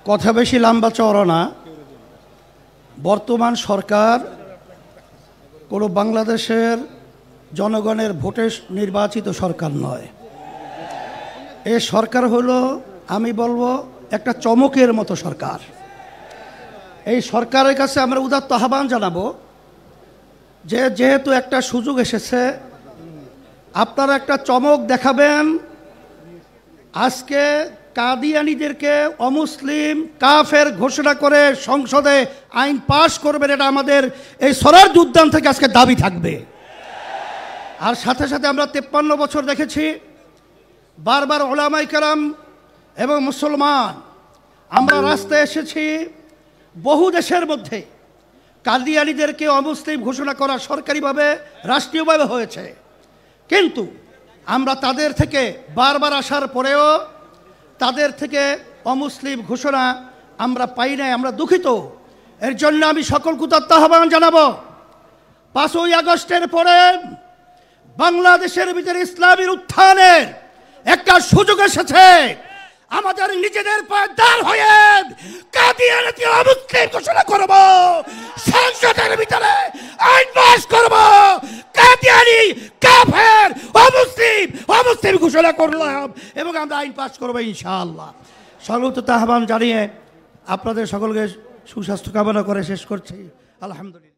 কথা বেশি লম্বা চওড়া না। বর্তমান সরকার কোনো বাংলাদেশের জনগণের ভোটে নির্বাচিত সরকার নয়। এ সরকার হলো, আমি বলবো, একটা চমকের মতো সরকার। এই সরকারের কাছে আমরা উদাত্ত আহ্বান জানাবো যে যেহেতু একটা সুযোগ এসেছে, আপনারা একটা চমক দেখাবেন। আজকে কাদিয়ানীদেরকে অমুসলিম কাফের ঘোষণা করে সংসদে আইন পাশ করবেন, এটা আমাদের এই স্বরাজ্য উদ্যান থেকে আজকে দাবি থাকবে। আর সাথে সাথে আমরা 53 বছর দেখেছি বারবার ওলামায়ে কেরাম এবং মুসলমান আমরা রাস্তায় এসেছি। বহু দেশের মধ্যে কাদিয়ানীদেরকে অমুসলিম ঘোষণা করা সরকারিভাবে রাষ্ট্রীয়ভাবে হয়েছে, কিন্তু আমরা তাদের থেকে বারবার আসার পরেও তাদের থেকে অমুসলিম ঘোষণা আমরা পাই নাই। আমরা দুঃখিত। এর জন্য আমি সকলকে উদাত্ত আহ্বান জানাবো, 5ই আগস্টের পরে বাংলাদেশের ভিতরে ইসলামের উত্থানের একটা সুযোগ এসেছে। আমাদের নিজেদের পায়ে দাঁড় হয়ে কাদিয়ানীকে অমুসলিম ঘোষণা করব, সংসদের ভিতরে আইন পাস করব। কাদিয়ানী কাফের অমুসলিম ঘোষণা করলাম এবং আমরা আইন পাস করবো ইনশাআল্লাহ। সকলকে আহ্বান জানিয়ে আপনাদের সকলকে সুস্বাস্থ্য কামনা করে শেষ করছি। আলহামদুলিল্লাহ।